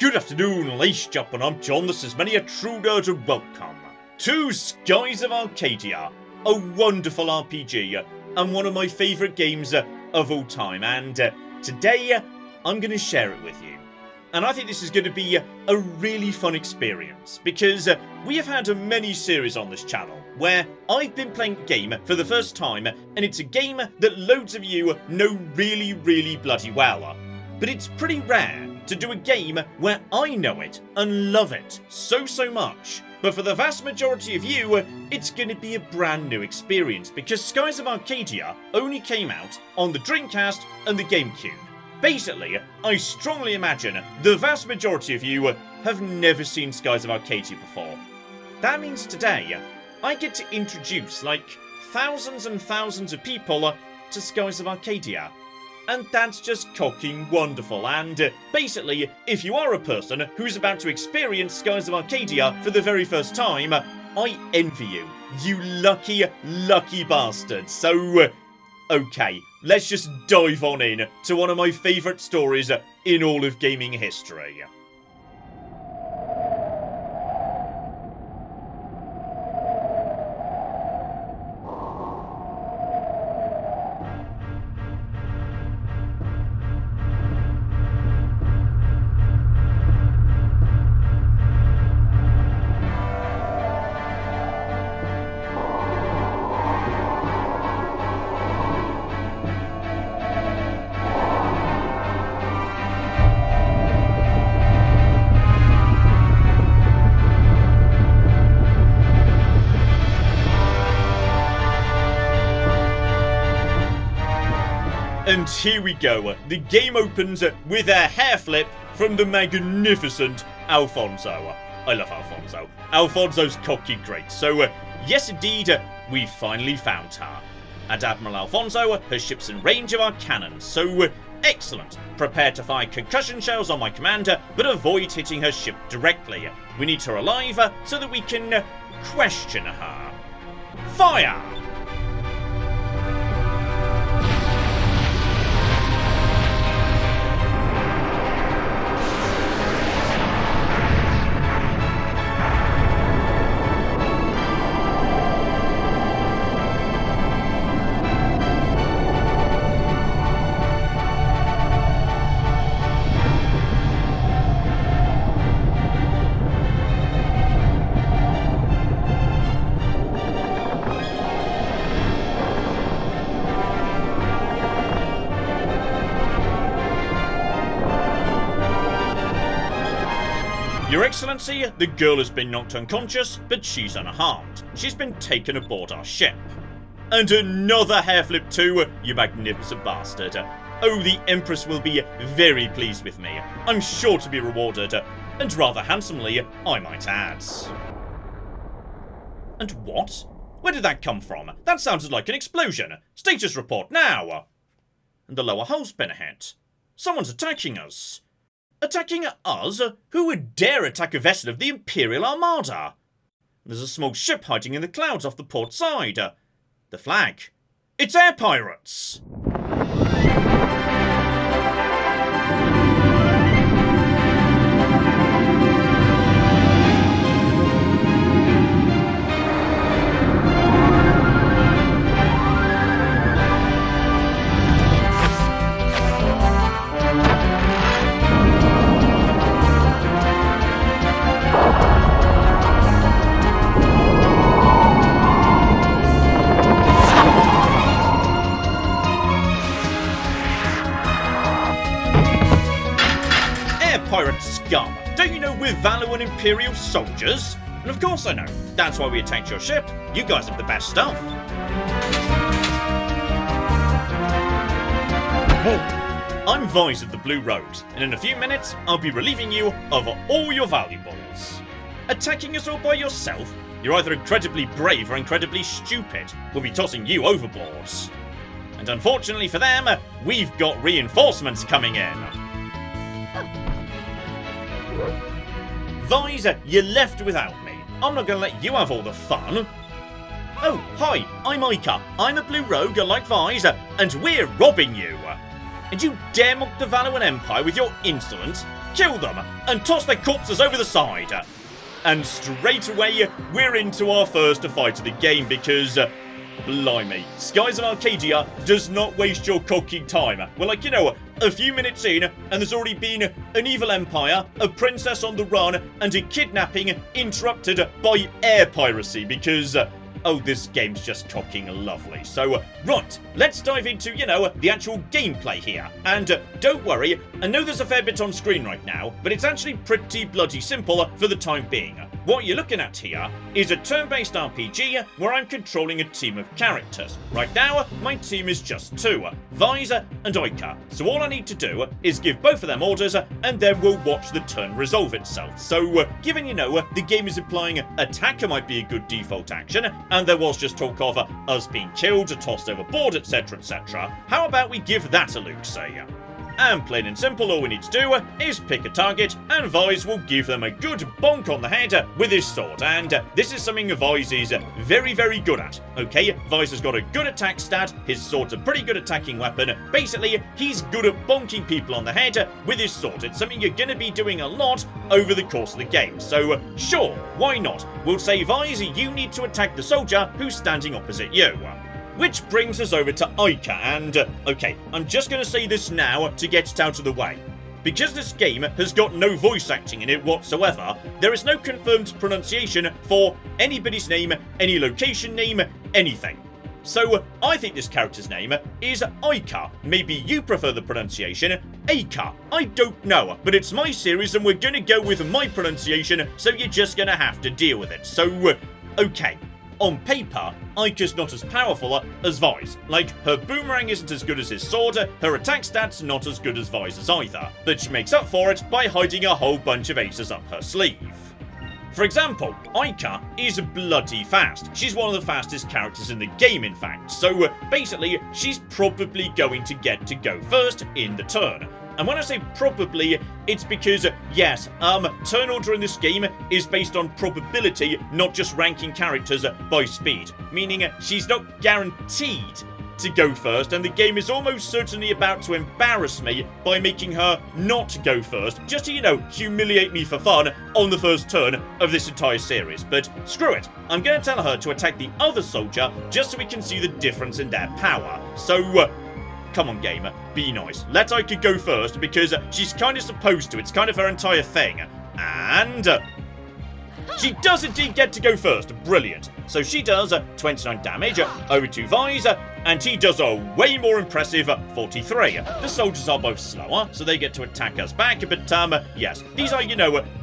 Good afternoon, ladies and gentlemen, I'm John, this is many a true nerd and welcome to Skies of Arcadia, a wonderful RPG and one of my favourite games of all time, and today I'm going to share it with you. And I think this is going to be a really fun experience, because we have had many series on this channel where I've been playing a game for the first time, and it's a game that loads of you know really bloody well. But it's pretty rare to do a game where I know it and love it so much. But for the vast majority of you, it's going to be a brand new experience, because Skies of Arcadia only came out on the Dreamcast and the GameCube. Basically, I strongly imagine the vast majority of you have never seen Skies of Arcadia before. That means today, I get to introduce like thousands and thousands of people to Skies of Arcadia. And that's just cocking wonderful, and basically, if you are a person who's about to experience Skies of Arcadia for the very first time, I envy you. You lucky bastards. So, okay, let's just dive on in to one of my favourite stories in all of gaming history. And here we go, the game opens with a hair flip from the magnificent Alfonso. I love Alfonso. Alfonso's cocky great. So, yes indeed, we finally found her. And Admiral Alfonso has ships in range of our cannons, so excellent. Prepare to fire concussion shells on my command, but avoid hitting her ship directly. We need her alive so that we can question her. Fire! Your Excellency, the girl has been knocked unconscious, but she's unharmed. She's been taken aboard our ship. And another hair flip too, you magnificent bastard. Oh, the Empress will be very pleased with me. I'm sure to be rewarded, and rather handsomely, I might add. And what? Where did that come from? That sounded like an explosion. Status report now! And the lower hull's been hit. Someone's attacking us. Attacking us? Who would dare attack a vessel of the Imperial Armada? There's a small ship hiding in the clouds off the port side. The flag. It's air pirates! Pirate scum! Don't you know we're Valor Imperial soldiers? And of course I know. That's why we attacked your ship. You guys have the best stuff. I'm Vise of the Blue Rogues, and in a few minutes I'll be relieving you of all your valuables. Attacking us all by yourself? You're either incredibly brave or incredibly stupid. We'll be tossing you overboard. And unfortunately for them, we've got reinforcements coming in. Vise, you left without me. I'm not going to let you have all the fun. Oh, hi, I'm Ica. I'm a blue rogue like Vise, and we're robbing you. And you dare mock the Valorant Empire with your insolence? kill them, and toss their corpses over the side. And straight away, we're into our first fight of the game because, blimey, Skies of Arcadia does not waste your cocky time. We're like, a few minutes in, and there's already been an evil empire, a princess on the run, and a kidnapping interrupted by air piracy because, this game's just cocking lovely. So, right, let's dive into, the actual gameplay here. And don't worry, I know there's a fair bit on screen right now, but it's actually pretty bloody simple for the time being. What you're looking at here is a turn-based RPG where I'm controlling a team of characters. Right now, my team is just two, Vise and Ica. So all I need to do is give both of them orders, and then we'll watch the turn resolve itself. So, given, the game is implying attacker might be a good default action, and there was just talk of us being killed, tossed overboard, etc, etc, how about we give that a look, say? And plain and simple, all we need to do is pick a target, and Vise will give them a good bonk on the head with his sword. And this is something Vise is very, very good at. Okay, Vise has got a good attack stat, his sword's a pretty good attacking weapon. Basically, he's good at bonking people on the head with his sword. It's something you're going to be doing a lot over the course of the game. So, sure, why not? We'll say, Vise, you need to attack the soldier who's standing opposite you. Which brings us over to Ica, and, okay, I'm just going to say this now to get it out of the way. Because this game has got no voice acting in it whatsoever, there is no confirmed pronunciation for anybody's name, any location name, anything. So, I think this character's name is Ica. Maybe you prefer the pronunciation Aika. I don't know, but it's my series and we're going to go with my pronunciation, so you're just going to have to deal with it. So, okay. On paper, Ica's not as powerful as Vise. Like, her boomerang isn't as good as his sword, her attack stat's not as good as Vise's either, but she makes up for it by hiding a whole bunch of aces up her sleeve. For example, Ica is bloody fast. She's one of the fastest characters in the game, in fact, so basically, she's probably going to get to go first in the turn. And when I say probably, it's because, yes, turn order in this game is based on probability, not just ranking characters by speed. Meaning, she's not guaranteed to go first, and the game is almost certainly about to embarrass me by making her not go first, just to, humiliate me for fun on the first turn of this entire series. But screw it, I'm going to tell her to attack the other soldier, just so we can see the difference in their power. So, come on, gamer, be nice. Let Ica go first, because she's kind of supposed to. It's kind of her entire thing. And she does indeed get to go first. Brilliant. So she does 29 damage over to Vise, and he does a way more impressive 43. The soldiers are both slower, so they get to attack us back, but yes, these are,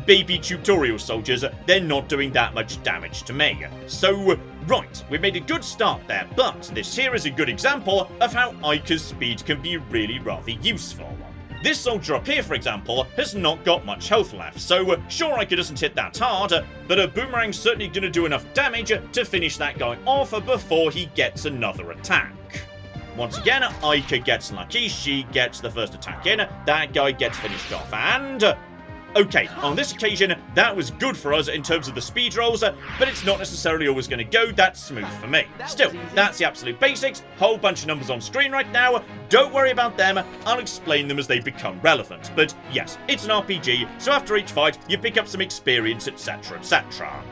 baby tutorial soldiers. They're not doing that much damage to me. So, right, we made a good start there, but this here is a good example of how Ica's speed can be really rather useful. This soldier up here, for example, has not got much health left, so sure, Ica doesn't hit that hard, but a boomerang's certainly going to do enough damage to finish that guy off before he gets another attack. Once again, Ica gets lucky, she gets the first attack in, that guy gets finished off, and okay, on this occasion, that was good for us in terms of the speed rolls, but it's not necessarily always going to go that smooth for me. Still, that's the absolute basics, whole bunch of numbers on screen right now, don't worry about them, I'll explain them as they become relevant. But yes, it's an RPG, so after each fight, you pick up some experience, etc, etc.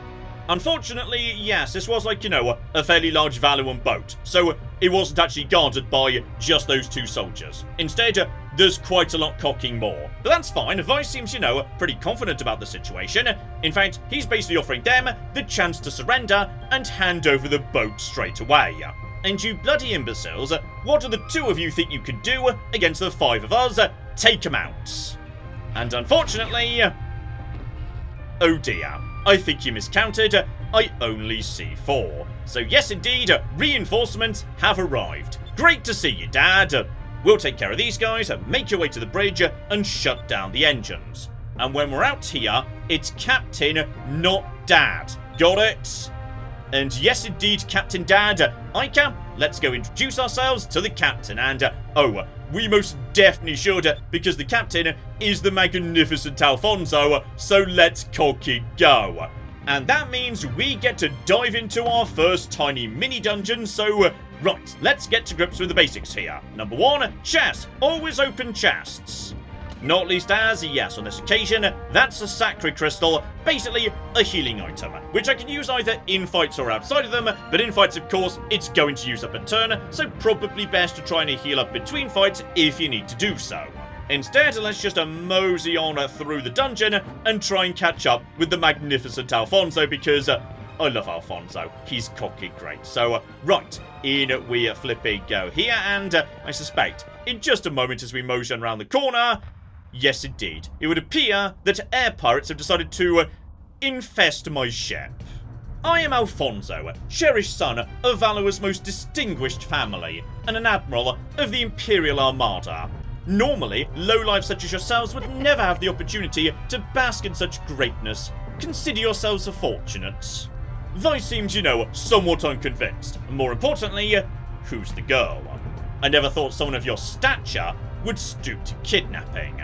Unfortunately, yes, this was like, a fairly large Valuan boat, so it wasn't actually guarded by just those two soldiers. Instead, there's quite a lot cocking more. But that's fine, Vise seems, pretty confident about the situation. In fact, he's basically offering them the chance to surrender and hand over the boat straight away. And you bloody imbeciles, what do the two of you think you could do against the five of us? Take 'em out. And unfortunately, oh dear. I think you miscounted, I only see 4. So yes indeed, reinforcements have arrived. Great to see you, Dad. We'll take care of these guys, make your way to the bridge, and shut down the engines. And when we're out here, it's Captain, not Dad. Got it? And yes indeed, Captain Dad. Ica, let's go introduce ourselves to the Captain, and we most definitely should, because the Captain is the magnificent Alfonso, so let's cock it go. And that means we get to dive into our first tiny mini dungeon, so right, let's get to grips with the basics here. Number 1, chest. Always open chests. Not least as, yes, on this occasion, that's a sacred crystal, basically a healing item, which I can use either in fights or outside of them, but in fights, of course, it's going to use up a turn, so probably best to try and heal up between fights if you need to do so. Instead, let's just mosey on through the dungeon and try and catch up with the magnificent Alfonso, because I love Alfonso. He's cocky great. So, right, in we flipping go here, and I suspect, in just a moment as we mosey around the corner, yes indeed, it would appear that air pirates have decided to infest my ship. I am Alfonso, cherished son of Valour's most distinguished family, and an admiral of the Imperial Armada. Normally, lowlifes such as yourselves would never have the opportunity to bask in such greatness. Consider yourselves fortunate. Vi seems, somewhat unconvinced. And more importantly, who's the girl? I never thought someone of your stature would stoop to kidnapping.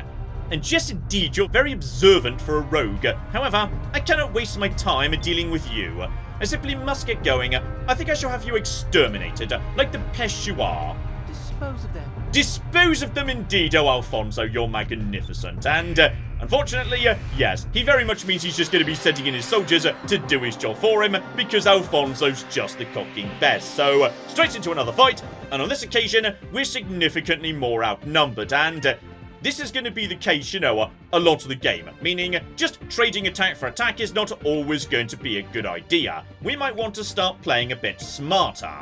And yes indeed, you're very observant for a rogue. However, I cannot waste my time dealing with you. I simply must get going. I think I shall have you exterminated, like the pest you are. Dispose of them. Dispose of them indeed, oh Alfonso, you're magnificent. And, unfortunately, yes, he very much means he's just going to be sending in his soldiers to do his job for him, because Alfonso's just the cocking best. So, straight into another fight, and on this occasion, we're significantly more outnumbered, and this is going to be the case, a lot of the game, meaning just trading attack for attack is not always going to be a good idea. We might want to start playing a bit smarter.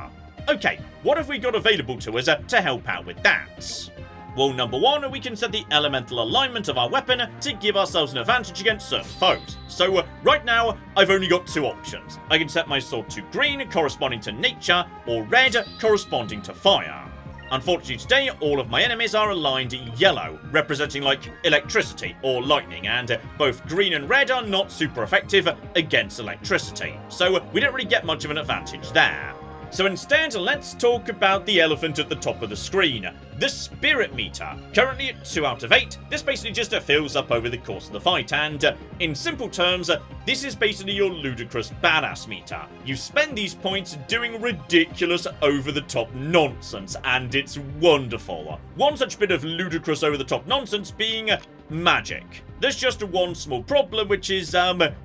Okay, what have we got available to us to help out with that? Well, number one, we can set the elemental alignment of our weapon to give ourselves an advantage against certain foes. So, right now, I've only got two options. I can set my sword to green, corresponding to nature, or red, corresponding to fire. Unfortunately today, all of my enemies are aligned yellow, representing like electricity or lightning, and both green and red are not super effective against electricity. So, we don't really get much of an advantage there. So instead, let's talk about the elephant at the top of the screen, the spirit meter. Currently at 2 out of 8, this basically just fills up over the course of the fight, and in simple terms, this is basically your ludicrous badass meter. You spend these points doing ridiculous over-the-top nonsense, and it's wonderful. One such bit of ludicrous over-the-top nonsense being magic. There's just one small problem, which is,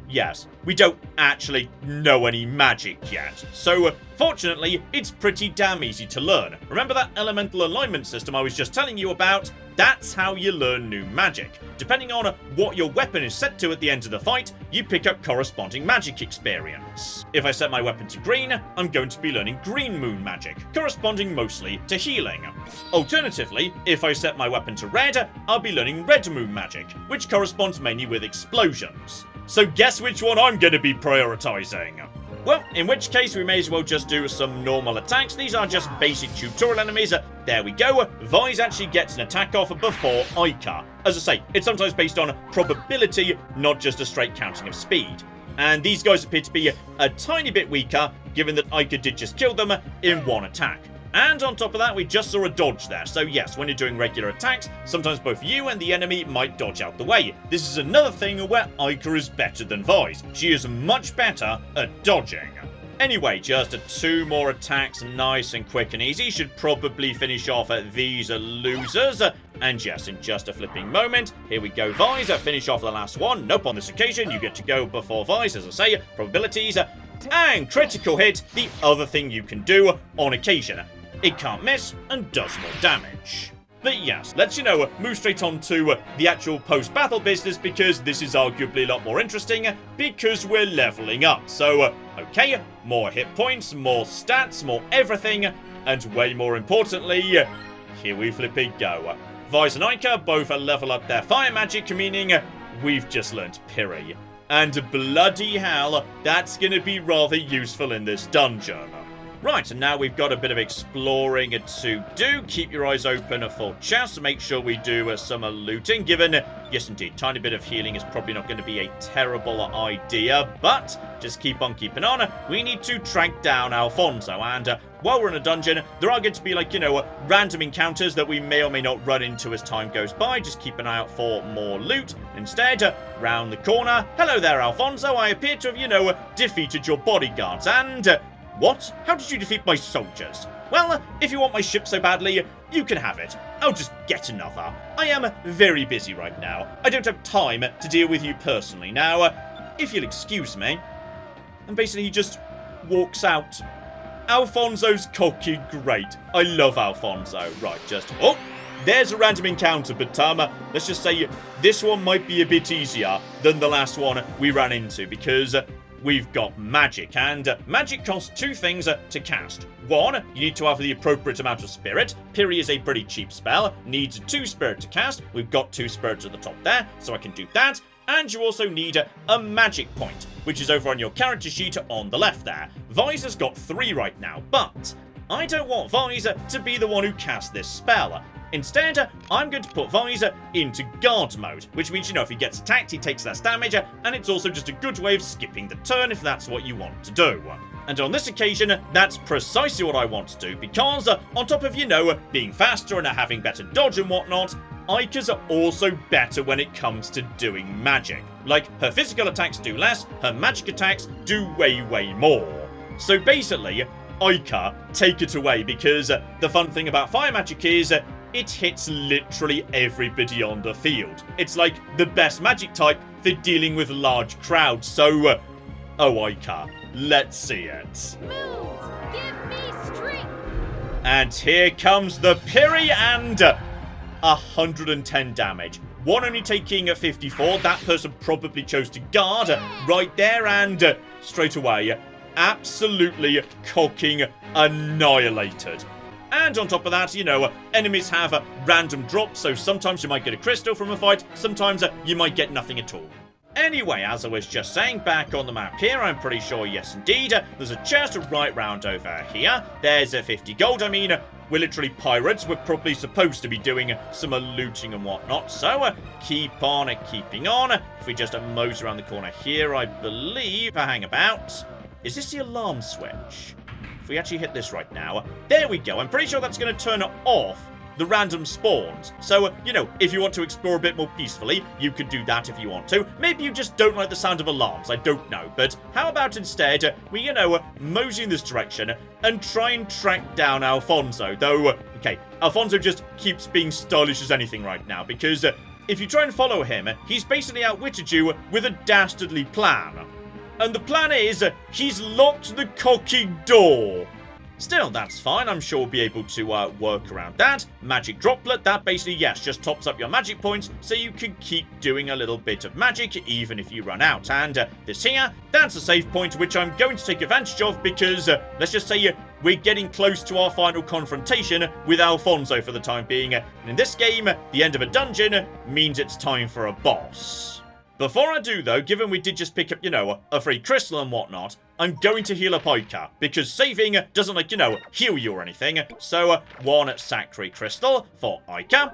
yes, we don't actually know any magic yet. So, fortunately, it's pretty damn easy to learn. Remember that elemental alignment system I was just telling you about? That's how you learn new magic. Depending on what your weapon is set to at the end of the fight, you pick up corresponding magic experience. If I set my weapon to green, I'm going to be learning green moon magic, corresponding mostly to healing. Alternatively, if I set my weapon to red, I'll be learning red moon magic, which corresponds mainly with explosions. So guess which one I'm going to be prioritizing? Well, in which case we may as well just do some normal attacks. These are just basic tutorial enemies. There we go. Vise actually gets an attack off before Ica. As I say, it's sometimes based on probability, not just a straight counting of speed. And these guys appear to be a tiny bit weaker, given that Ica did just kill them in one attack. And on top of that, we just saw a dodge there. So yes, when you're doing regular attacks, sometimes both you and the enemy might dodge out the way. This is another thing where Ica is better than Vise. She is much better at dodging. Anyway, just 2 more attacks, nice and quick and easy. Should probably finish off these losers. And yes, in just a flipping moment, here we go, Vise. Finish off the last one. Nope, on this occasion, you get to go before Vise, as I say. Probabilities and critical hit, the other thing you can do on occasion. It can't miss and does more damage. But yes, let's, move straight on to the actual post-battle business, because this is arguably a lot more interesting, because we're leveling up. So, okay, more hit points, more stats, more everything, and way more importantly, here we flipping go. Vise and Ica both level up their fire magic, meaning we've just learnt Piri. And bloody hell, that's gonna be rather useful in this dungeon. Right, and now we've got a bit of exploring to do. Keep your eyes open for chests. Make sure we do some looting, given, yes indeed, tiny bit of healing is probably not going to be a terrible idea, but just keep on keeping on. We need to track down Alfonso, and while we're in a dungeon, there are going to be, random encounters that we may or may not run into as time goes by. Just keep an eye out for more loot. Instead, round the corner, hello there, Alfonso. I appear to have, defeated your bodyguards, and what? How did you defeat my soldiers? Well, if you want my ship so badly, you can have it. I'll just get another. I am very busy right now. I don't have time to deal with you personally. Now, if you'll excuse me. And basically he just walks out. Alfonso's cocky, great. I love Alfonso. Right, just... Oh! There's a random encounter, but let's just say this one might be a bit easier than the last one we ran into, because we've got magic, and magic costs two things to cast. One, you need to have the appropriate amount of spirit. Piri is a pretty cheap spell, needs 2 spirit to cast. We've got 2 spirits at the top there, so I can do that. And you also need a magic point, which is over on your character sheet on the left there. Visor's got 3 right now, but I don't want Visor to be the one who casts this spell. Instead, I'm going to put Visor into guard mode, which means, if he gets attacked, he takes less damage, and it's also just a good way of skipping the turn if that's what you want to do. And on this occasion, that's precisely what I want to do, because on top of, being faster and having better dodge and whatnot, Aika's are also better when it comes to doing magic. Like, her physical attacks do less, her magic attacks do way, way more. So basically, Aika, take it away, because the fun thing about fire magic is it hits literally everybody on the field. It's like the best magic type for dealing with large crowds, so, oh Aika, let's see it. Move! Give me strength! And here comes the Piri, and 110 damage. One only taking 54, that person probably chose to guard right there, and straight away, absolutely cocking annihilated. And on top of that, enemies have random drops, so sometimes you might get a crystal from a fight, sometimes you might get nothing at all. Anyway, as I was just saying, back on the map here, I'm pretty sure, yes indeed, there's a chest right round over here. There's 50 gold. I mean, we're literally pirates. We're probably supposed to be doing some looting and whatnot, so keep on keeping on. If we just mosey around the corner here, I believe, hang about. Is this the alarm switch? If we actually hit this right now, there we go. I'm pretty sure that's going to turn off the random spawns. So, if you want to explore a bit more peacefully, you could do that if you want to. Maybe you just don't like the sound of alarms, I don't know. But how about instead, we, mosey in this direction and try and track down Alfonso. Though, okay, Alfonso just keeps being stylish as anything right now, because if you try and follow him, he's basically outwitted you with a dastardly plan. And the plan is, he's locked the cocky door. Still, that's fine. I'm sure we'll be able to work around that. Magic droplet, that basically, yes, just tops up your magic points, so you can keep doing a little bit of magic, even if you run out. And this here, that's a save point, which I'm going to take advantage of, because, let's just say, we're getting close to our final confrontation with Alfonso for the time being. And in this game, the end of a dungeon means it's time for a boss. Before I do, though, given we did just pick up, a free crystal and whatnot, I'm going to heal up Aika, because saving doesn't, heal you or anything. So, 1 Sacred Crystal for Aika.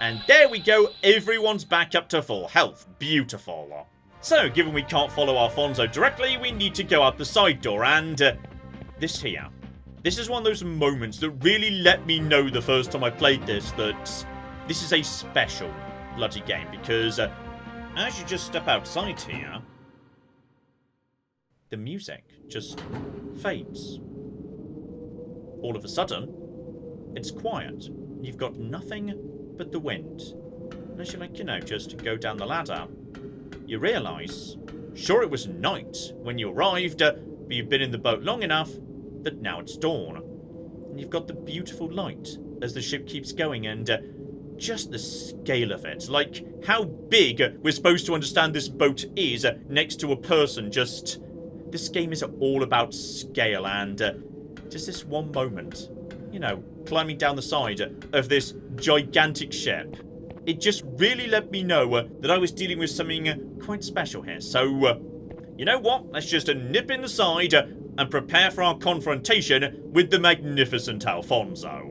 And there we go, everyone's back up to full health. Beautiful. So, given we can't follow Alfonso directly, we need to go out the side door, and this here. This is one of those moments that really let me know the first time I played this that this is a special bloody game, because as you just step outside here, the music just fades. All of a sudden, it's quiet. You've got nothing but the wind. And as you just go down the ladder, you realise, sure, it was night when you arrived, but you've been in the boat long enough that now it's dawn. And you've got the beautiful light as the ship keeps going, and just the scale of it. Like, how big we're supposed to understand this boat is next to a person. Just, this game is all about scale, and just this one moment, climbing down the side of this gigantic ship. It just really let me know that I was dealing with something quite special here. So, you know what? Let's just nip in the side and prepare for our confrontation with the magnificent Alfonso.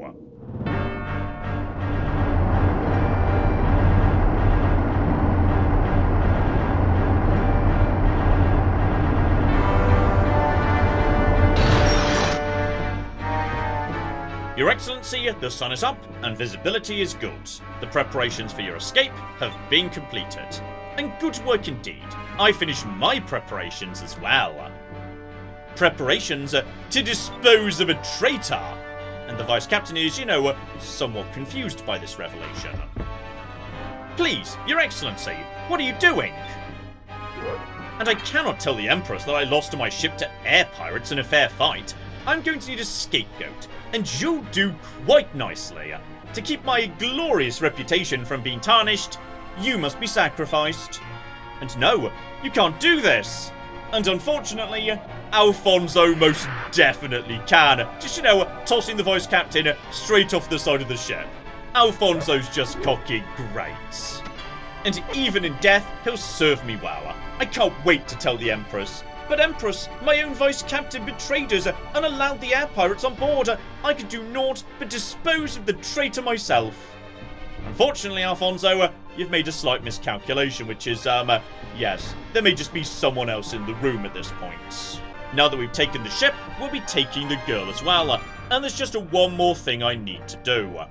Your Excellency, the sun is up and visibility is good. The preparations for your escape have been completed. And good work indeed. I finished my preparations as well. Preparations to dispose of a traitor. and the Vice Captain is, somewhat confused by this revelation. "Please, Your Excellency, what are you doing?" "And I cannot tell the Empress that I lost my ship to air pirates in a fair fight. I'm going to need a scapegoat, and you'll do quite nicely. To keep my glorious reputation from being tarnished, you must be sacrificed." "And no, you can't do this." And unfortunately, Alfonso most definitely can. Just, tossing the Vice Captain straight off the side of the ship. Alfonso's just cocky great. And even in death, he'll serve me well. I can't wait to tell the Empress. "But Empress, my own Vice Captain betrayed us and allowed the air pirates on board. I could do naught but dispose of the traitor myself." Unfortunately, Alfonso, you've made a slight miscalculation, which is, yes, there may just be someone else in the room at this point. Now that we've taken the ship, we'll be taking the girl as well, and there's just one more thing I need to do.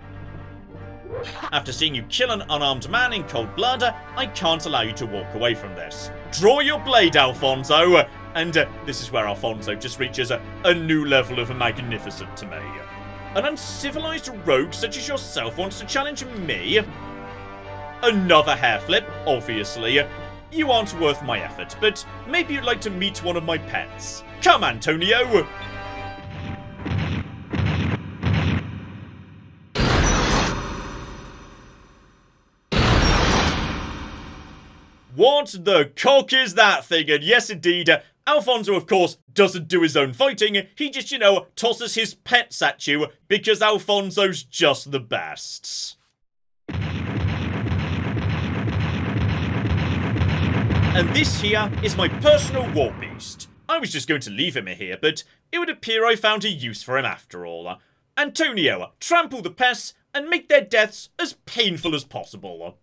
After seeing you kill an unarmed man in cold blood, I can't allow you to walk away from this. Draw your blade, Alfonso! And this is where Alfonso just reaches a new level of magnificent to me. An uncivilized rogue such as yourself wants to challenge me? Another hair flip, obviously. You aren't worth my effort, but maybe you'd like to meet one of my pets. Come, Antonio! What the cock is that thing? And yes, indeed, Alfonso, of course, doesn't do his own fighting. He just, tosses his pets at you because Alfonso's just the best. And this here is my personal war beast. I was just going to leave him here, but it would appear I found a use for him after all. Antonio, trample the pests and make their deaths as painful as possible.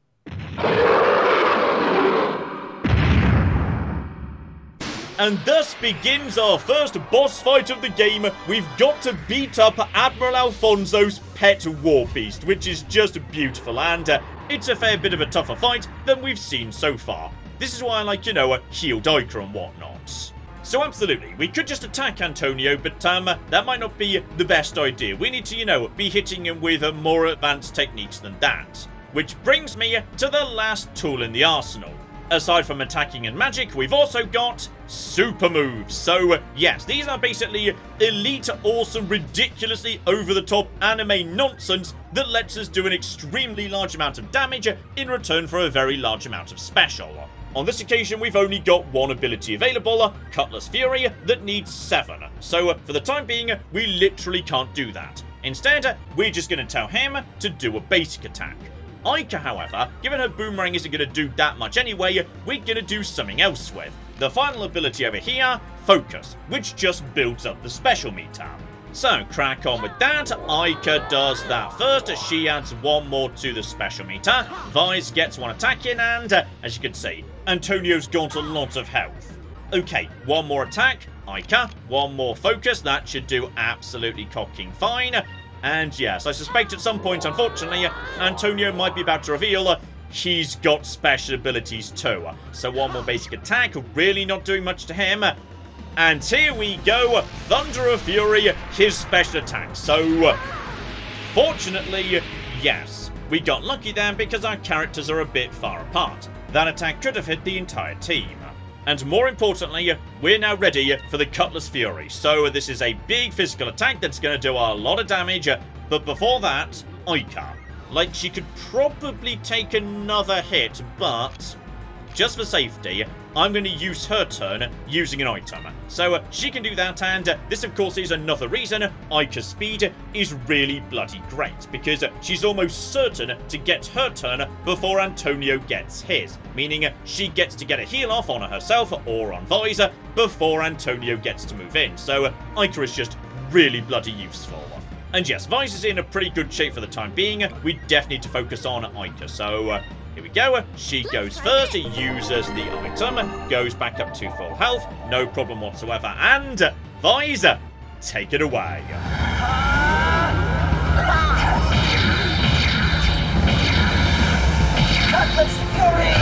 And thus begins our first boss fight of the game. We've got to beat up Admiral Alfonso's pet war beast, which is just beautiful, and it's a fair bit of a tougher fight than we've seen so far. This is why I like, healed Ica and whatnot. So absolutely, we could just attack Antonio, but that might not be the best idea. We need to, be hitting him with more advanced techniques than that. Which brings me to the last tool in the arsenal. Aside from attacking and magic, we've also got super moves. So, yes, these are basically elite, awesome, ridiculously over-the-top anime nonsense that lets us do an extremely large amount of damage in return for a very large amount of special. On this occasion, we've only got one ability available, Cutlass Fury, that needs 7. So, for the time being, we literally can't do that. Instead, we're just going to tell him to do a basic attack. Ica, however, given her boomerang isn't going to do that much anyway, we're going to do something else with. The final ability over here, Focus, which just builds up the special meter. So, crack on with that. Ica does that first. She adds one more to the special meter. Vice gets one attack in, and, as you can see, Antonio's got a lot of health. Okay, one more attack, Ica. One more focus. That should do absolutely cocking fine. And yes, I suspect at some point, unfortunately, Antonio might be about to reveal he's got special abilities too. So one more basic attack, really not doing much to him. And here we go, Thunder of Fury, his special attack. So, fortunately, yes, we got lucky then because our characters are a bit far apart. That attack could have hit the entire team. And more importantly, we're now ready for the Cutlass Fury. So this is a big physical attack that's going to do a lot of damage. But before that, Ica. Like, she could probably take another hit, but just for safety, I'm going to use her turn using an item. So she can do that, and this of course is another reason Ica's speed is really bloody great, because she's almost certain to get her turn before Antonio gets his, meaning she gets to get a heal off on herself or on Vice before Antonio gets to move in. So Ica is just really bloody useful. And yes, Vice is in a pretty good shape for the time being. We definitely need to focus on Ica. So here we go. She goes first, uses the item, goes back up to full health, no problem whatsoever. And Vice, take it away. Cutlass Fury!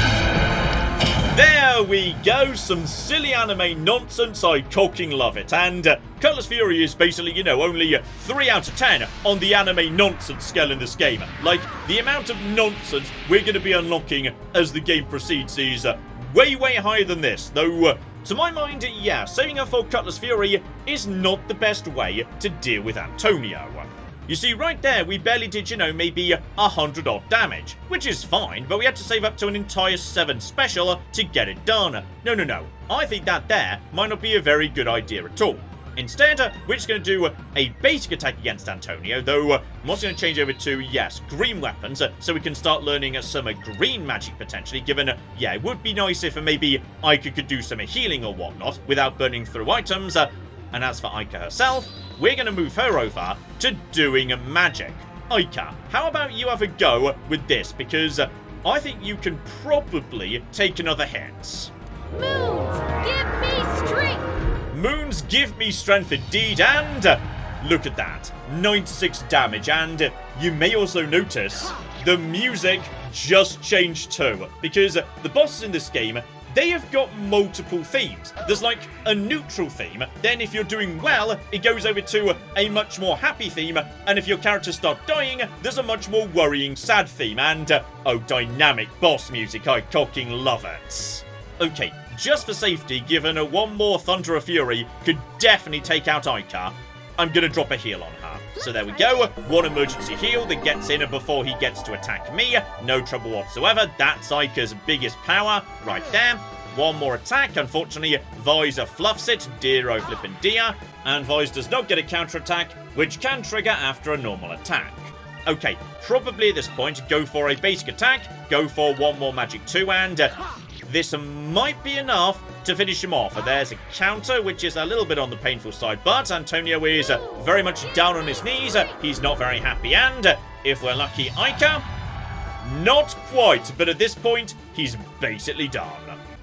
There we go, some silly anime nonsense, I cocking love it. And Cutlass Fury is basically, only 3 out of 10 on the anime nonsense scale in this game. Like, the amount of nonsense we're going to be unlocking as the game proceeds is way, way higher than this. Though, to my mind, yeah, saving her for Cutlass Fury is not the best way to deal with Antonio. You see, right there, we barely did, maybe 100 odd damage, which is fine, but we had to save up to an entire 7 special to get it done. No. I think that there might not be a very good idea at all. Instead, we're just going to do a basic attack against Antonio, though I'm also going to change over to, yes, green weapons, so we can start learning some green magic potentially, given, yeah, it would be nice if maybe Aika could do some healing or whatnot without burning through items. And as for Aika herself, we're going to move her over to doing magic. Aika, how about you have a go with this, because I think you can probably take another hit. Moons, give me strength! Moons give me strength indeed, and look at that, 96 damage, and you may also notice the music just changed too, because the bosses in this game, they have got multiple themes. There's like a neutral theme, then if you're doing well, it goes over to a much more happy theme, and if your characters start dying, there's a much more worrying sad theme, and oh, dynamic boss music, I cocking love it. Okay, just for safety, given one more Thunder of Fury could definitely take out Aika, I'm gonna drop a heal on her. So there we go, 1 emergency heal that gets in before he gets to attack me. No trouble whatsoever, that's Aika's biggest power, right there. 1 more attack, unfortunately, Visor fluffs it, dear oh flippin' dear. And Visor does not get a counter-attack, which can trigger after a normal attack. Okay, probably at this point, go for a basic attack, go for 1 more magic too, and this might be enough to finish him off. There's a counter, which is a little bit on the painful side, but Antonio is very much down on his knees. He's not very happy, and if we're lucky, Aika, not quite, but at this point, he's basically done.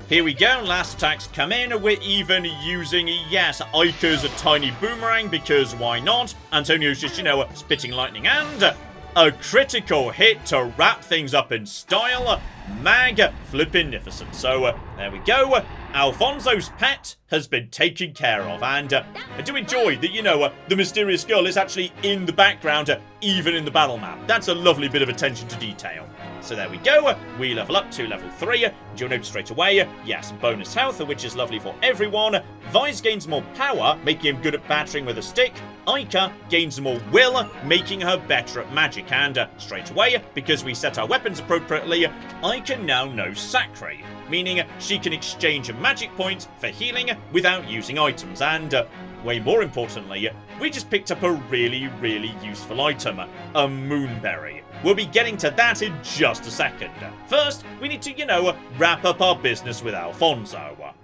Here we go, last attacks come in. We're even using, yes, Aika's tiny boomerang, because why not? Antonio's just, spitting lightning, and a critical hit to wrap things up in style. Mag-flippinificent. So, there we go. Alfonso's pet has been taken care of, and I do enjoy that, the mysterious girl is actually in the background, even in the battle map. That's a lovely bit of attention to detail. So there we go, we level up to level 3, and you'll notice straight away, yes, bonus health, which is lovely for everyone. Vice gains more power, making him good at battering with a stick. Aika gains more will, making her better at magic, and straight away, because we set our weapons appropriately, Aika now knows Sacre, meaning she can exchange a magic point for healing without using items, and way more importantly, we just picked up a really, really useful item, a moonberry. We'll be getting to that in just a second. First, we need to, wrap up our business with Alfonso.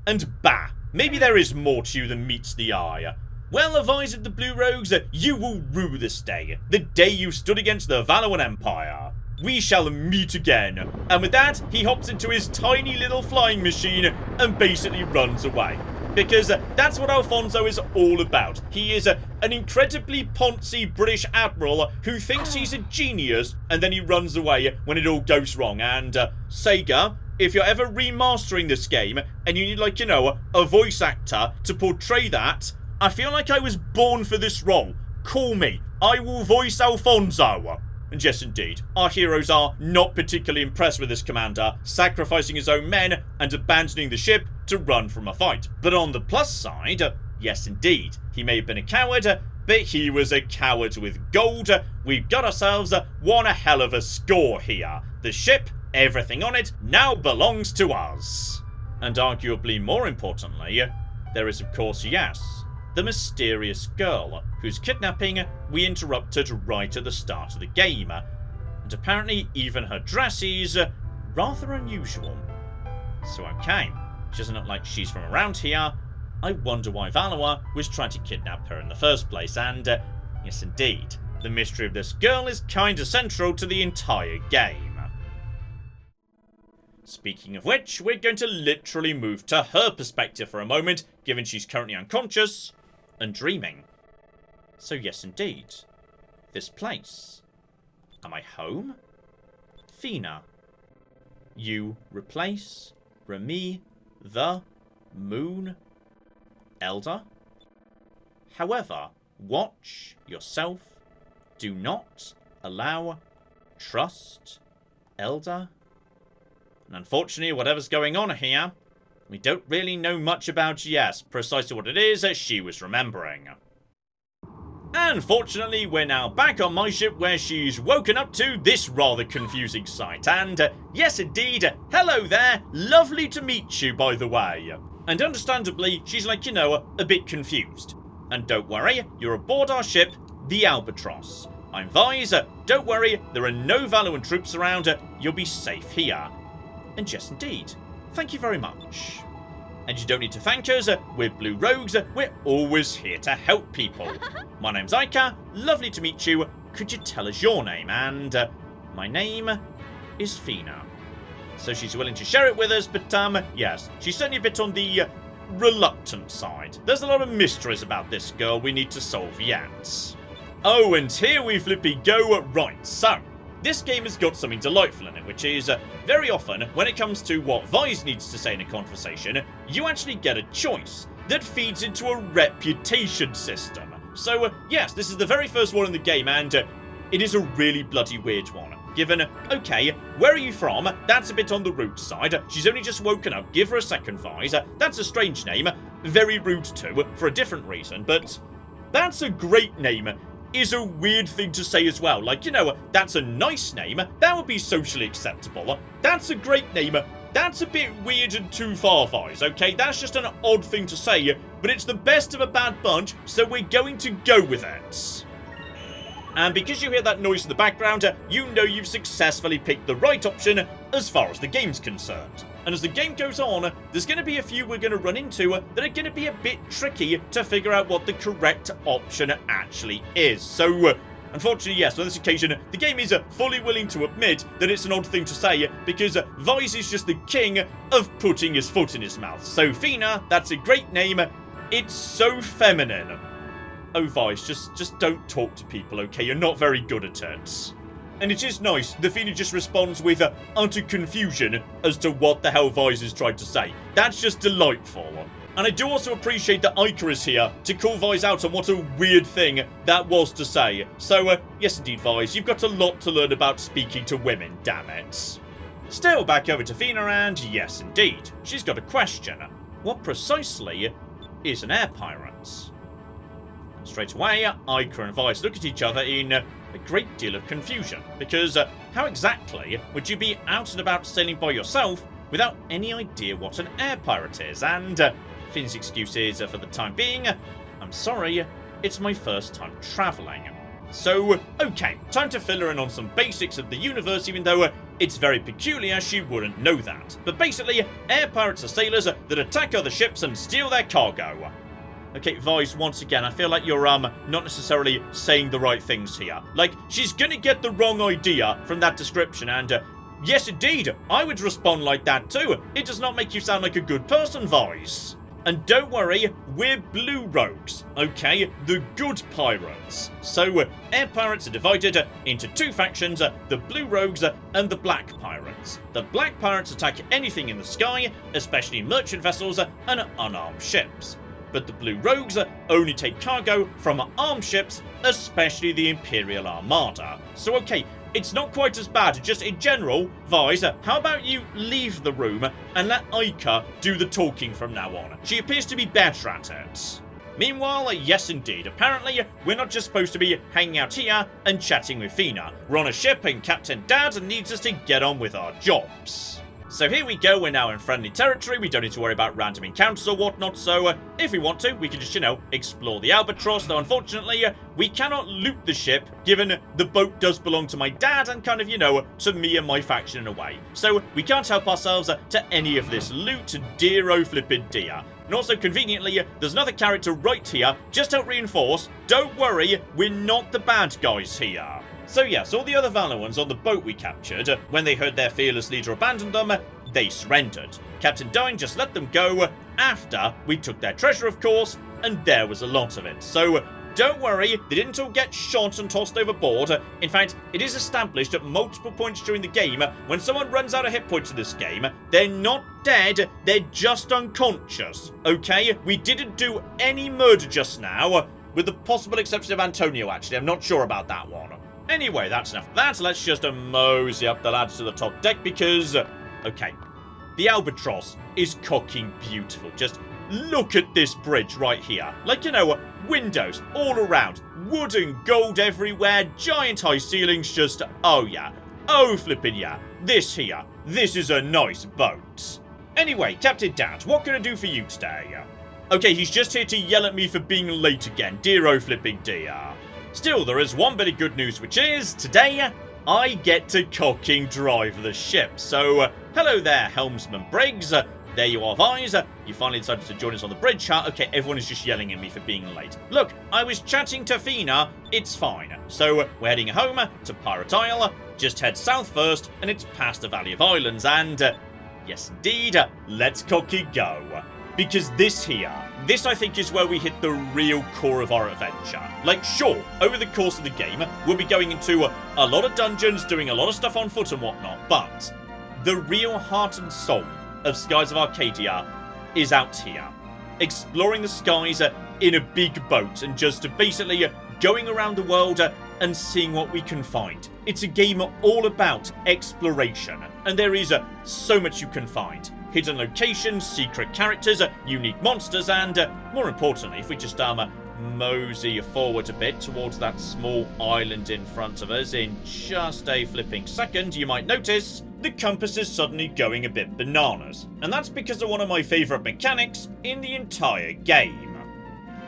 And bah, maybe there is more to you than meets the eye. Well, advised of the Blue Rogues, you will rue this day, the day you stood against the Valoran Empire. We shall meet again. And with that, he hops into his tiny little flying machine and basically runs away. Because that's what Alfonso is all about. He is an incredibly poncy British admiral who thinks he's a genius, and then he runs away when it all goes wrong. And Sega, if you're ever remastering this game and you need, like, a voice actor to portray that, I feel like I was born for this role. Call me. I will voice Alfonso. And yes, indeed, our heroes are not particularly impressed with this commander, sacrificing his own men and abandoning the ship to run from a fight. But on the plus side, yes, indeed, he may have been a coward, but he was a coward with gold. We've got ourselves one hell of a score here. The ship, everything on it, now belongs to us. And arguably more importantly, there is of course, yes, the mysterious girl, whose kidnapping we interrupted right at the start of the game. And apparently even her dress is rather unusual. So okay, she doesn't look like she's from around here. I wonder why Valois was trying to kidnap her in the first place, and yes indeed, the mystery of this girl is kinda central to the entire game. Speaking of which, we're going to literally move to her perspective for a moment, given she's currently unconscious and dreaming. So yes indeed, this place. Am I home? Fina. You replace Remy the Moon Elder. However, watch yourself. Do not allow trust Elder. And unfortunately, whatever's going on here, we don't really know much about precisely what it is that she was remembering. And fortunately, we're now back on my ship where she's woken up to this rather confusing sight. And yes, indeed, hello there, lovely to meet you, by the way. And understandably, she's like, a bit confused. And don't worry, you're aboard our ship, the Albatross. I'm Vise, don't worry, there are no Valuan troops around, you'll be safe here. And yes, indeed, thank you very much. And you don't need to thank us, we're Blue Rogues, we're always here to help people. My name's Aika, lovely to meet you, could you tell us your name? And my name is Fina. So she's willing to share it with us, but yes, she's certainly a bit on the reluctant side. There's a lot of mysteries about this girl we need to solve yet. Oh, and here we flippy go. Right, so this game has got something delightful in it, which is very often when it comes to what Vise needs to say in a conversation, you actually get a choice that feeds into a reputation system. So yes, this is the very first one in the game, and it is a really bloody weird one. Given, okay, where are you from? That's a bit on the rude side. She's only just woken up. Give her a second, Vise. That's a strange name. Very rude too, for a different reason. But that's a great name is a weird thing to say as well. Like, that's a nice name. That would be socially acceptable. That's a great name. That's a bit weird and too far, Vise, okay? That's just an odd thing to say, but it's the best of a bad bunch, so we're going to go with it. And because you hear that noise in the background, you know you've successfully picked the right option as far as the game's concerned. And as the game goes on, there's going to be a few we're going to run into that are going to be a bit tricky to figure out what the correct option actually is. So, unfortunately, yes, on this occasion, the game is fully willing to admit that it's an odd thing to say because Vise is just the king of putting his foot in his mouth. So, Fina, that's a great name. It's so feminine. Oh, Vise, just don't talk to people, okay? You're not very good at it. And it is nice, the Fina just responds with utter confusion as to what the hell Vise is trying to say. That's just delightful. And I do also appreciate that Aika is here to call Vise out on what a weird thing that was to say. So, yes indeed, Vise, you've got a lot to learn about speaking to women, damn it. Still back over to Fina, and yes indeed, she's got a question. What precisely is an air pirate? Straight away, Aika and Vise look at each other in a great deal of confusion, because how exactly would you be out and about sailing by yourself without any idea what an air pirate is? And Fina's excuse is, for the time being, I'm sorry, it's my first time travelling. So, okay, time to fill her in on some basics of the universe, even though it's very peculiar she wouldn't know that. But basically, air pirates are sailors that attack other ships and steal their cargo. Okay, Vise, once again, I feel like you're, not necessarily saying the right things here. Like, she's gonna get the wrong idea from that description, and, yes, indeed, I would respond like that too. It does not make you sound like a good person, Vise. And don't worry, we're Blue Rogues, okay? The good pirates. So, air pirates are divided into two factions, the Blue Rogues and the Black Pirates. The Black Pirates attack anything in the sky, especially merchant vessels and unarmed ships. But the Blue Rogues only take cargo from armed ships, especially the Imperial Armada. So okay, it's not quite as bad, just in general, Vise, how about you leave the room and let Aika do the talking from now on? She appears to be better at it. Meanwhile, yes indeed, apparently we're not just supposed to be hanging out here and chatting with Fina. We're on a ship and Captain Dad needs us to get on with our jobs. So here we go, we're now in friendly territory, we don't need to worry about random encounters or whatnot, so if we want to, we can just, explore the Albatross, though unfortunately, we cannot loot the ship, given the boat does belong to my dad and kind of, to me and my faction in a way. So we can't help ourselves to any of this loot, dear oh flippin' dear. And also, conveniently, there's another character right here, just to help reinforce, don't worry, we're not the bad guys here. So yes, all the other Valuans on the boat we captured, when they heard their fearless leader abandon them, they surrendered. Captain Dine just let them go after we took their treasure, of course, and there was a lot of it. So don't worry, they didn't all get shot and tossed overboard. In fact, it is established at multiple points during the game, when someone runs out of hit points in this game, they're not dead, they're just unconscious. Okay? We didn't do any murder just now, with the possible exception of Antonio, actually. I'm not sure about that one. Anyway, that's enough of that. Let's just mosey up the ladders to the top deck because, okay, the Albatross is cocking beautiful. Just look at this bridge right here. Like, you know, windows all around, wood and gold everywhere, giant high ceilings, just, oh yeah, oh flippin' yeah, this here, this is a nice boat. Anyway, Captain Dad, what can I do for you today? Okay, he's just here to yell at me for being late again, dear oh flipping dear. Still, there is one bit of good news, which is, today, I get to cocking drive the ship. So, hello there, Helmsman Briggs. There you are, Vise. You finally decided to join us on the bridge, huh? Okay, everyone is just yelling at me for being late. Look, I was chatting to Fina. It's fine. So, we're heading home to Pirate Isle. Just head south first, and it's past the Valley of Islands. And, yes indeed, let's cocky go. Because this here, this I think is where we hit the real core of our adventure. Like, sure, over the course of the game, we'll be going into a lot of dungeons, doing a lot of stuff on foot and whatnot, but the real heart and soul of Skies of Arcadia is out here. Exploring the skies in a big boat and just basically going around the world and seeing what we can find. It's a game all about exploration, and there is so much you can find. Hidden locations, secret characters, unique monsters, and more importantly, if we just mosey forward a bit towards that small island in front of us in just a flipping second, you might notice the compass is suddenly going a bit bananas. And that's because of one of my favourite mechanics in the entire game.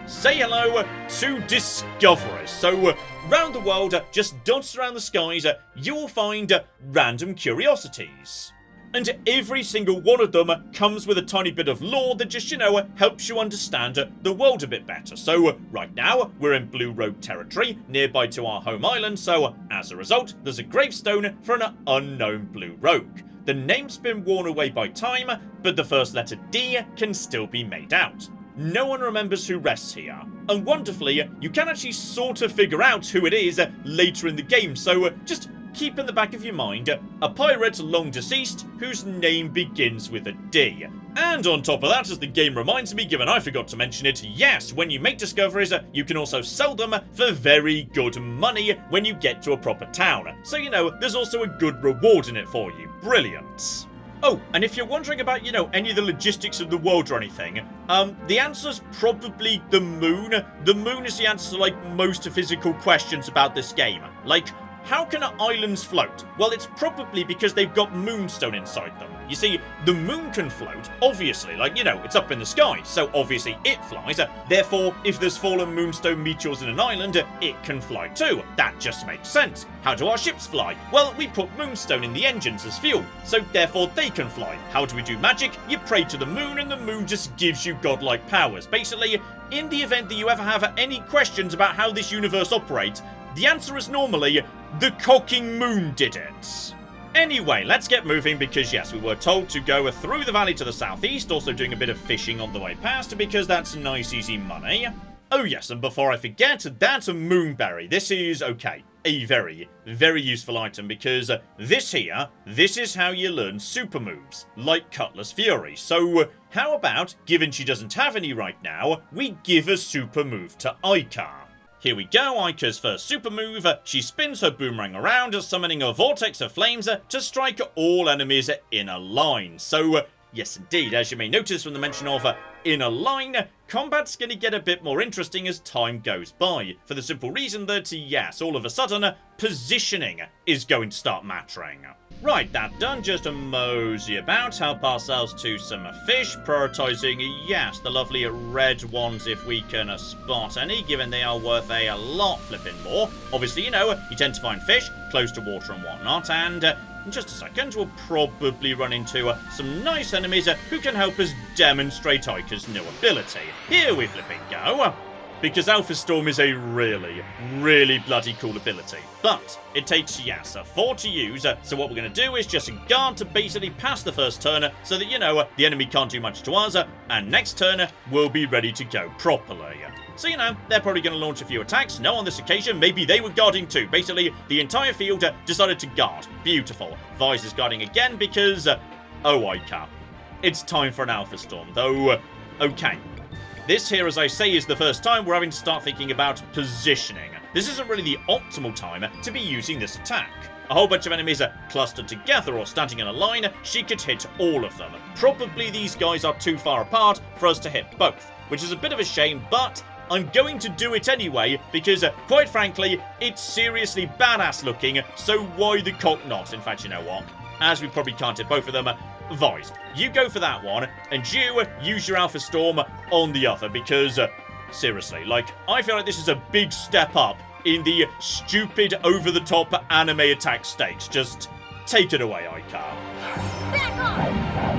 Say hello to discoverers. So, round the world, just dotted around the skies, you will find random curiosities. And every single one of them comes with a tiny bit of lore that just, you know, helps you understand the world a bit better. So, right now, we're in Blue Rogue territory, nearby to our home island, so, as a result, there's a gravestone for an unknown Blue Rogue. The name's been worn away by time, but the first letter D can still be made out. No one remembers who rests here. And wonderfully, you can actually sort of figure out who it is later in the game, so just keep in the back of your mind a pirate long deceased whose name begins with a D. And on top of that, as the game reminds me, given I forgot to mention it, yes, when you make discoveries, you can also sell them for very good money when you get to a proper town. So, you know, there's also a good reward in it for you. Brilliant. Oh, and if you're wondering about, you know, any of the logistics of the world or anything, the answer's probably the moon. The moon is the answer to, like, most physical questions about this game. Like, how can islands float? Well, it's probably because they've got moonstone inside them. You see, the moon can float, obviously, like, you know, it's up in the sky, so obviously it flies. Therefore, if there's fallen moonstone meteors in an island, it can fly too. That just makes sense. How do our ships fly? Well, we put moonstone in the engines as fuel, so therefore they can fly. How do we do magic? You pray to the moon and the moon just gives you godlike powers. Basically, in the event that you ever have any questions about how this universe operates, the answer is normally, the cocking moon did it. Anyway, let's get moving because yes, we were told to go through the valley to the southeast, also doing a bit of fishing on the way past because that's nice easy money. Oh yes, and before I forget, that's a moonberry. This is, okay, a very, very useful item because this is how you learn super moves, like Cutlass Fury. So how about, given she doesn't have any right now, we give a super move to Aika. Here we go, Aika's first super move. She spins her boomerang around, summoning a vortex of flames to strike all enemies in a line. So, yes indeed, as you may notice from the mention of in a line, combat's going to get a bit more interesting as time goes by. For the simple reason that, yes, all of a sudden, positioning is going to start mattering. Right, that done, just a mosey about, help ourselves to some fish, prioritising, yes, the lovely red ones if we can spot any, given they are worth a lot flipping more. Obviously, you know, you tend to find fish close to water and whatnot, and in just a second we'll probably run into some nice enemies who can help us demonstrate Aika's new ability. Here we flipping go. because Alpha Storm is a really, really bloody cool ability. But it takes, yes, 4 to use, so what we're going to do is just guard to basically pass the first turn so that, the enemy can't do much to us, and next turn we'll be ready to go properly. So, they're probably going to launch a few attacks. No, on this occasion, maybe they were guarding too. Basically, the entire field decided to guard. Beautiful. Vise is guarding again because, oh, I can't. It's time for an Alpha Storm, though, okay. This here, as I say, is the first time we're having to start thinking about positioning. This isn't really the optimal time to be using this attack. A whole bunch of enemies are clustered together or standing in a line, she could hit all of them. Probably these guys are too far apart for us to hit both, which is a bit of a shame, but I'm going to do it anyway, because, quite frankly, it's seriously badass looking, so why the cock not? In fact, you know what? As we probably can't hit both of them, Vise, you go for that one, and you use your Alpha Storm on the other, because, seriously, I feel like this is a big step up in the stupid, over-the-top anime attack stakes. Just take it away, Icar. Back off!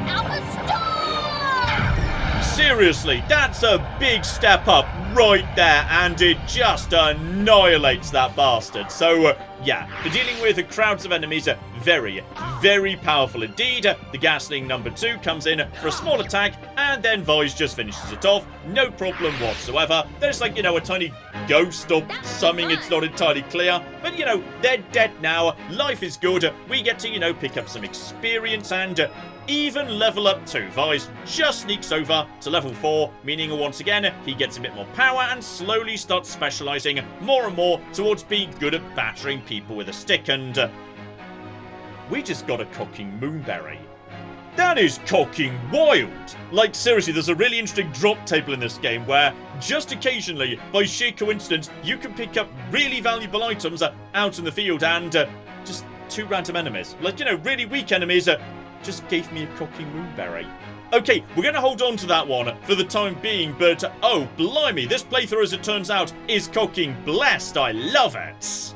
Alpha Storm! Seriously, that's a big step up right there, and it just annihilates that bastard. So, yeah, for dealing with crowds of enemies, very, very powerful indeed. The Gasling number 2 comes in for a small attack, and then Vise just finishes it off. No problem whatsoever. There's a tiny ghost or something, it's not entirely clear. But, they're dead now. Life is good. We get to, pick up some experience and even level up too. Vise just sneaks over to level 4, meaning once again, he gets a bit more power and slowly starts specializing more and more towards being good at battering people with a stick, and we just got a cocking Moonberry. That is cocking wild! Seriously, there's a really interesting drop table in this game where, just occasionally, by sheer coincidence, you can pick up really valuable items out in the field, and just 2 random enemies. Really weak enemies just gave me a cocking Moonberry. Okay, we're going to hold on to that one for the time being, but oh, blimey, this playthrough, as it turns out, is cocking blessed. I love it.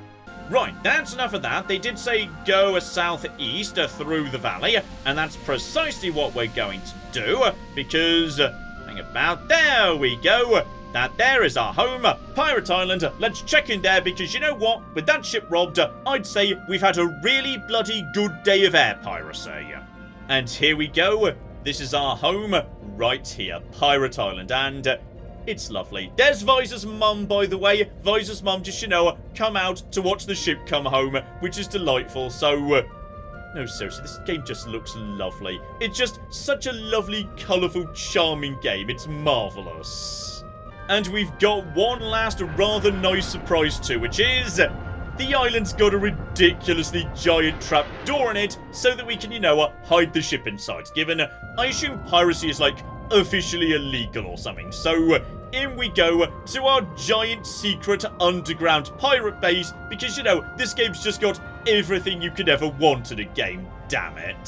Right, that's enough of that. They did say go southeast through the valley, and that's precisely what we're going to do, because, hang about, there we go. That there is our home, Pirate Island. Let's check in there, because you know what? With that ship robbed, I'd say we've had a really bloody good day of air piracy. And here we go. This is our home right here, Pirate Island, and it's lovely. There's Visor's mum, by the way. Visor's mum just, come out to watch the ship come home, which is delightful. So, no, seriously, this game just looks lovely. It's just such a lovely, colourful, charming game. It's marvellous. And we've got one last rather nice surprise too, which is the island's got a ridiculously giant trap door in it so that we can, hide the ship inside, given I assume piracy is, officially illegal or something. So, in we go to our giant secret underground pirate base, because, this game's just got everything you could ever want in a game, damn it.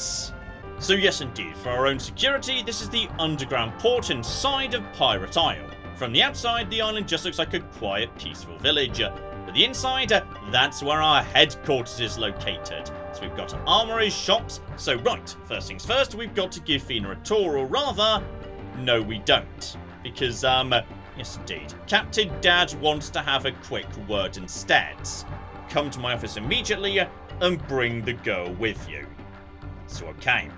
So yes, indeed, for our own security, this is the underground port inside of Pirate Isle. From the outside, the island just looks like a quiet, peaceful village. But the inside, that's where our headquarters is located. So we've got armories, shops. So right, first things first, we've got to give Fina a tour, or rather, no we don't. Because, yes indeed, Captain Dad wants to have a quick word instead. Come to my office immediately and bring the girl with you. So okay,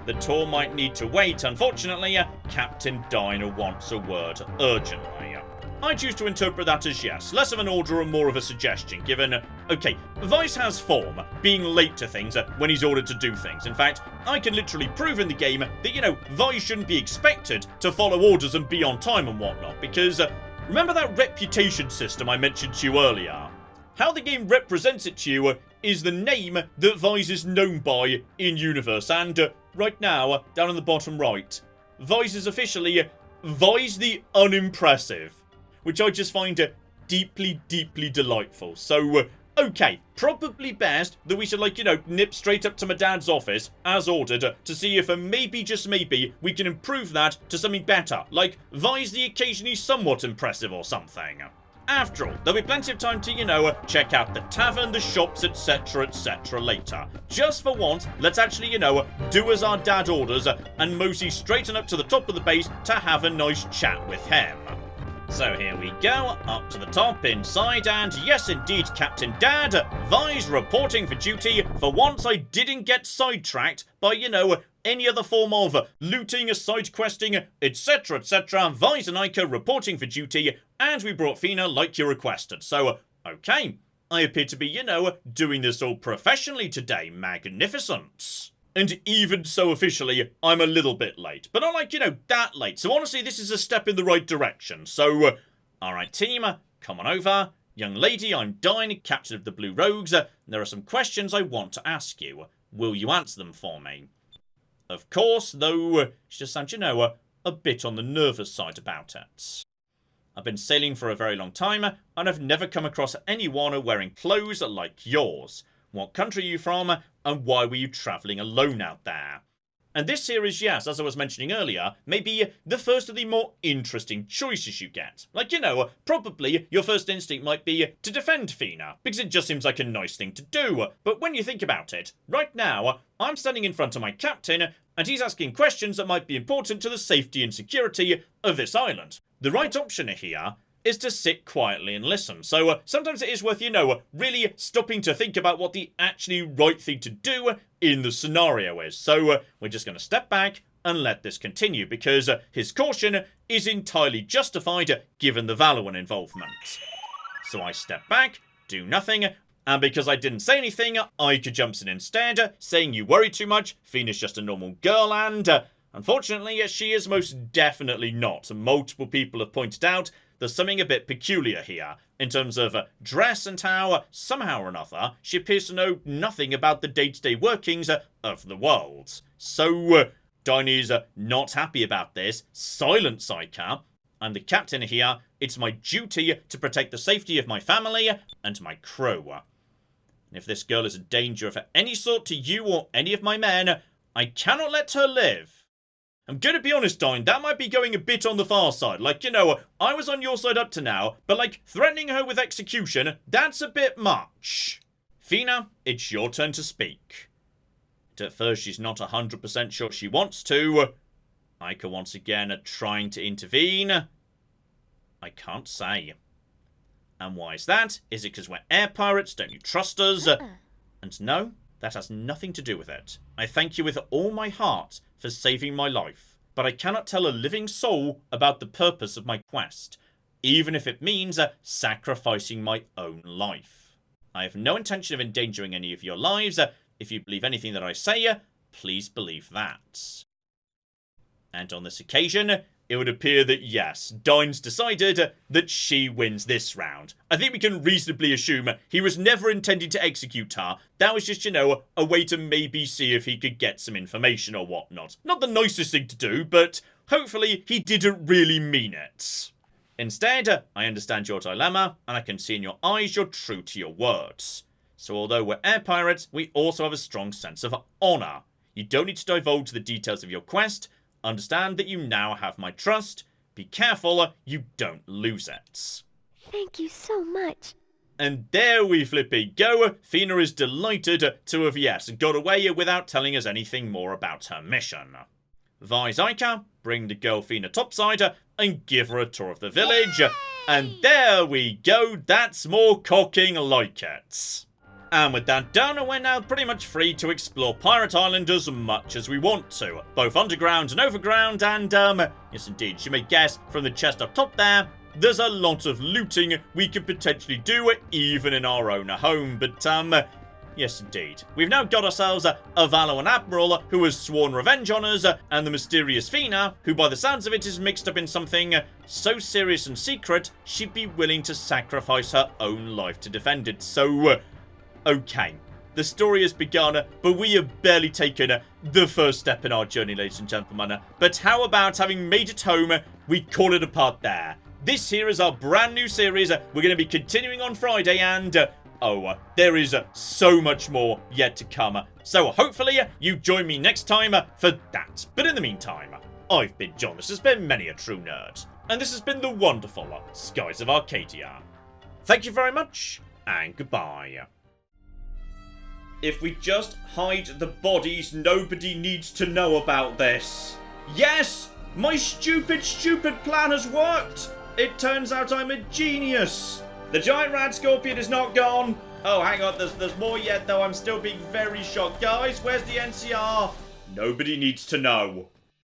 the tour might need to wait. Unfortunately, Captain Diner wants a word urgently. I choose to interpret that as yes, less of an order and more of a suggestion, given, okay, Vise has form, being late to things when he's ordered to do things. In fact, I can literally prove in the game that, Vise shouldn't be expected to follow orders and be on time and whatnot, because, remember that reputation system I mentioned to you earlier? How the game represents it to you is the name that Vise is known by in-universe, and right now, down in the bottom right, Vise is officially Vise the Unimpressive, which I just find deeply, deeply delightful. So, okay, probably best that we should, nip straight up to my dad's office, as ordered, to see if maybe, just maybe, we can improve that to something better, like Vise the occasionally somewhat impressive or something. After all, there'll be plenty of time to, check out the tavern, the shops, etc., later. Just for once, let's actually, do as our dad orders and mosey straight on up to the top of the base to have a nice chat with him. So here we go, up to the top, inside, and yes indeed, Captain Dad, Vi's reporting for duty. For once I didn't get sidetracked by, any other form of looting, side questing, etc, etc. Vi's and Ica reporting for duty, and we brought Fina like you requested. So, okay, I appear to be, doing this all professionally today. Magnificent. And even so officially, I'm a little bit late. But not like, that late. So honestly, this is a step in the right direction. So, alright team, come on over. Young lady, I'm Dine, captain of the Blue Rogues. There are some questions I want to ask you. Will you answer them for me? Of course, though, she just sounds, a bit on the nervous side about it. I've been sailing for a very long time, and I've never come across anyone wearing clothes like yours. What country are you from, and why were you travelling alone out there? And this here is, yes, as I was mentioning earlier, maybe the first of the more interesting choices you get. Like, probably your first instinct might be to defend Fina, because it just seems like a nice thing to do. But when you think about it, right now, I'm standing in front of my captain, and he's asking questions that might be important to the safety and security of this island. The right option here is to sit quietly and listen. So sometimes it is worth, really stopping to think about what the actually right thing to do in the scenario is. So we're just going to step back and let this continue, because his caution is entirely justified given the Valoran involvement. So I step back, do nothing, and because I didn't say anything, Ica jumps in instead, saying you worry too much, Fina's just a normal girl, and unfortunately she is most definitely not. Multiple people have pointed out there's something a bit peculiar here, in terms of dress and how, somehow or another, she appears to know nothing about the day-to-day workings of the world. So, Diney's not happy about this. Silent Ica. I'm the captain here. It's my duty to protect the safety of my family and my crew. And if this girl is a danger of any sort to you or any of my men, I cannot let her live. I'm gonna be honest, Dine, that might be going a bit on the far side. Like, I was on your side up to now, but like, threatening her with execution, that's a bit much. Fina, it's your turn to speak. At first, she's not 100% sure she wants to. Ica once again trying to intervene. I can't say. And why is that? Is it because we're air pirates? Don't you trust us? And no, that has nothing to do with it. I thank you with all my heart for saving my life, but I cannot tell a living soul about the purpose of my quest, even if it means sacrificing my own life. I have no intention of endangering any of your lives. If you believe anything that I say, please believe that. And on this occasion, it would appear that yes, Dine's decided that she wins this round. I think we can reasonably assume he was never intending to execute her. That was just, a way to maybe see if he could get some information or whatnot. Not the nicest thing to do, but hopefully he didn't really mean it. Instead, I understand your dilemma, and I can see in your eyes you're true to your words. So although we're air pirates, we also have a strong sense of honour. You don't need to divulge the details of your quest. Understand that you now have my trust. Be careful you don't lose it. Thank you so much. And there we flippy go. Fina is delighted to have, yes, got away without telling us anything more about her mission. Vi's Ica, bring the girl Fina topside and give her a tour of the village. Yay! And there we go. That's more cocking like it. And with that done, we're now pretty much free to explore Pirate Island as much as we want to, both underground and overground, and yes indeed, you may guess from the chest up top there's a lot of looting we could potentially do even in our own home, but yes indeed. We've now got ourselves a Valoran Admiral who has sworn revenge on us, and the mysterious Fina, who by the sounds of it is mixed up in something so serious and secret, she'd be willing to sacrifice her own life to defend it, so okay, the story has begun, but we have barely taken the first step in our journey, ladies and gentlemen. But how about having made it home, we call it a part there. This here is our brand new series. We're going to be continuing on Friday, and there is so much more yet to come. So hopefully you join me next time for that. But in the meantime, I've been John, this has been Many a True Nerd, and this has been the wonderful Skies of Arcadia. Thank you very much, and goodbye. If we just hide the bodies, nobody needs to know about this. Yes! My stupid plan has worked! It turns out I'm a genius. The giant rat scorpion is not gone. Oh, hang on. There's more yet, though. I'm still being very shocked. Guys, where's the NCR? Nobody needs to know.